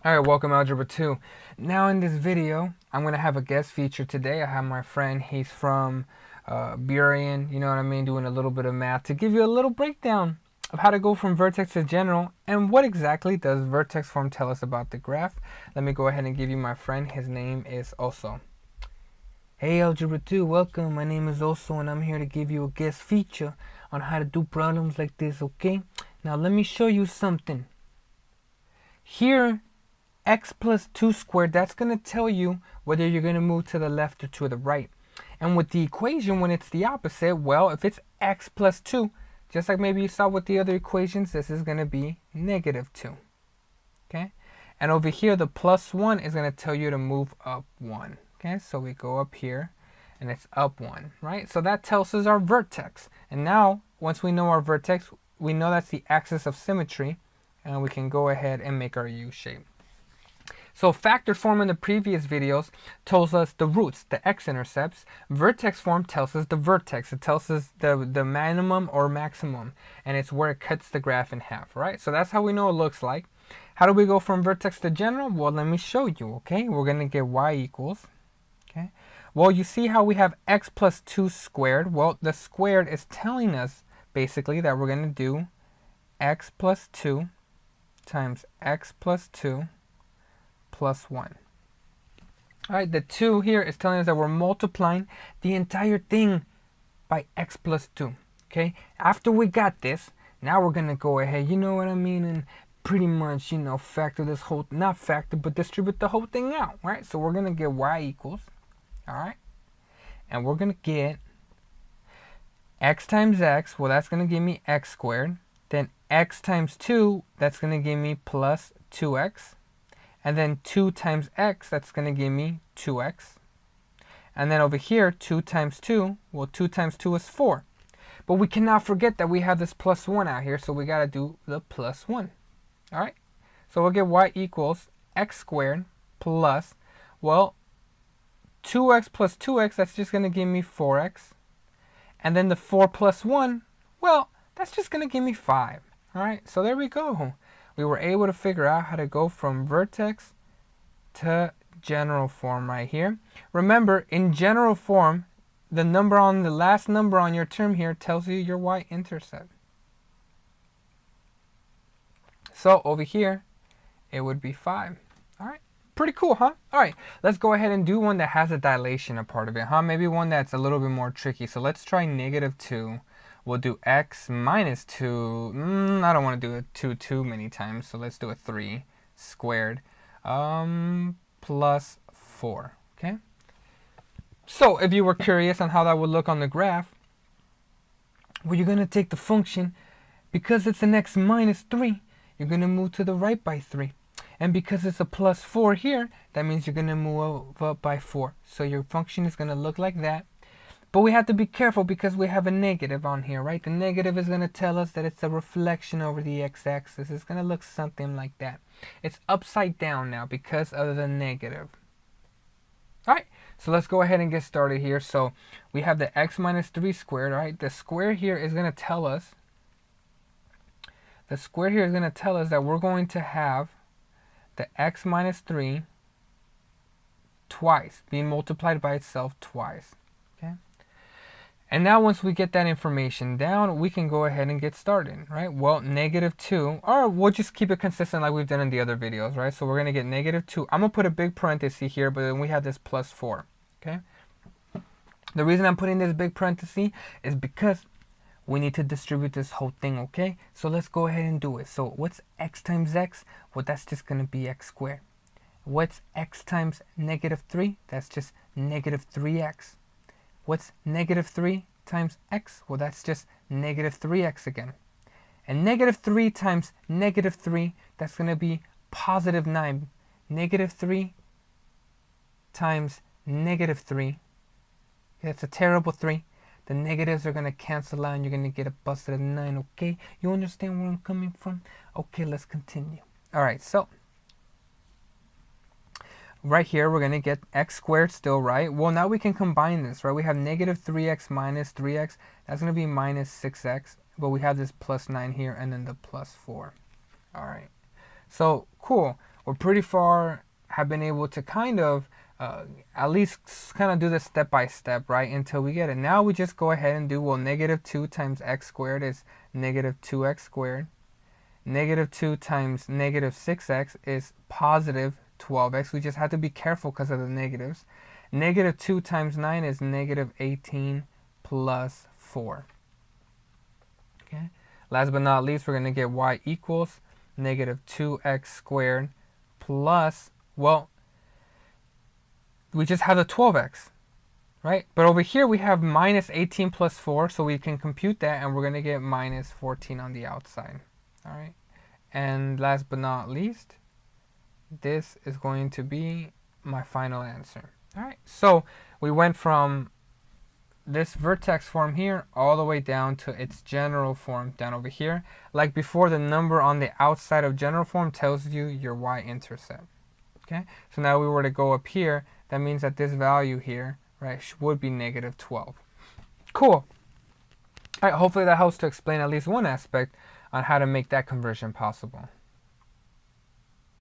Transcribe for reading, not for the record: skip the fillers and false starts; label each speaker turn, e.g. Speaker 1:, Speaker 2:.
Speaker 1: Alright, welcome Algebra 2. Now in this video, I'm going to have a guest feature today. I have my friend, he's from Burien, you know what I mean, doing a little bit of math to give you a little breakdown of how to go from vertex to general and what exactly does vertex form tell us about the graph. Let me go ahead and give you my friend. His name is Oso. Hey Algebra 2, welcome. My name is Oso and I'm here to give you a guest feature on how to do problems like this, okay? Now let me show you something. Here, x plus 2 squared, that's going to tell you whether you're going to move to the left or to the right. And with the equation, when it's the opposite, well, if it's x plus 2, just like maybe you saw with the other equations, this is going to be negative 2. Okay? And over here, the plus 1 is going to tell you to move up 1. Okay? So we go up here, and it's up 1, right? So that tells us our vertex. And now, once we know our vertex, we know that's the axis of symmetry, and we can go ahead and make our U shape. So factor form in the previous videos tells us the roots, the x-intercepts. Vertex form tells us the vertex. It tells us the minimum or maximum, and it's where it cuts the graph in half, right? So that's how we know it looks like. How do we go from vertex to general? Well, let me show you, okay? We're going to get y equals, okay? Well, you see how we have x plus 2 squared? Well, the squared is telling us basically that we're going to do x plus 2 times x plus 2 plus 1. Alright, the 2 here is telling us that we're multiplying the entire thing by x plus 2. Okay, after we got this, now we're going to go ahead, you know what I mean, and pretty much, you know, factor this whole, not factor, but distribute the whole thing out, right? So we're going to get y equals, alright, and we're going to get x times x, well, that's going to give me x squared. Then x times 2, that's going to give me plus 2x. And then 2 times x, that's going to give me 2x. And then over here, 2 times 2, well, 2 times 2 is 4. But we cannot forget that we have this plus 1 out here, so we got to do the plus 1. All right? So we'll get y equals x squared plus, well, 2x plus 2x, that's just going to give me 4x. And then the 4 plus 1, well, that's just going to give me 5. All right? So there we go. We were able to figure out how to go from vertex to general form right here. Remember, in general form, the number on the last number on your term here tells you your y-intercept. So over here, it would be 5. All right, pretty cool, huh? All right, let's go ahead and do one that has a dilation a part of it, huh? Maybe one that's a little bit more tricky. So let's try negative 2. We'll do x minus 2. I don't want to do a 2 too many times, so let's do a 3 squared plus 4. Okay. So if you were curious on how that would look on the graph, well, you're going to take the function, because it's an x minus 3, you're going to move to the right by 3. And because it's a plus 4 here, that means you're going to move up by 4. So your function is going to look like that. But we have to be careful because we have a negative on here, right? The negative is going to tell us that it's a reflection over the x-axis. It's going to look something like that. It's upside down now because of the negative. All right, so let's go ahead and get started here. So we have the x minus 3 squared, all right? The square here is going to tell us, that we're going to have the x minus 3 twice, being multiplied by itself twice. Okay. And now once we get that information down, we can go ahead and get started, right? Well, negative 2, or we'll just keep it consistent like we've done in the other videos, right? So we're going to get negative 2. I'm going to put a big parenthesis here, but then we have this plus 4, okay? The reason I'm putting this big parenthesis is because we need to distribute this whole thing, okay? So let's go ahead and do it. So what's x times x? Well, that's just going to be x squared. What's x times negative 3? That's just negative 3x. What's negative 3 times x? Well, that's just negative 3x again. And negative 3 times negative 3, that's going to be positive 9. Negative 3 times negative 3, that's a terrible 3. The negatives are going to cancel out and you're going to get a busted 9, okay? You understand where I'm coming from? Okay, let's continue. All right, so right here, we're going to get x squared still, right? Well, now we can combine this, right? We have negative 3x minus 3x. That's going to be minus 6x. But we have this plus 9 here and then the plus 4. All right. So, cool. we're pretty far, have been able to kind of at least kind of do this step by step, right, until we get it. Now we just go ahead and do, well, negative 2 times x squared is negative 2x squared. Negative 2 times negative 6x is positive 12x. We just have to be careful because of the negatives. Negative 2 times 9 is negative 18 plus 4. Okay. Last but not least, we're going to get y equals negative 2x squared plus, well, we just have the 12x, right? But over here we have minus 18 plus 4, so we can compute that, and we're going to get minus 14 on the outside. All right. And last but not least, this is going to be my final answer. All right. So we went from this vertex form here all the way down to its general form down over here. Like before, the number on the outside of general form tells you your y-intercept. Okay. So now we were to go up here, that means that this value here, right, would be negative 12. Cool. All right. Hopefully that helps to explain at least one aspect on how to make that conversion possible.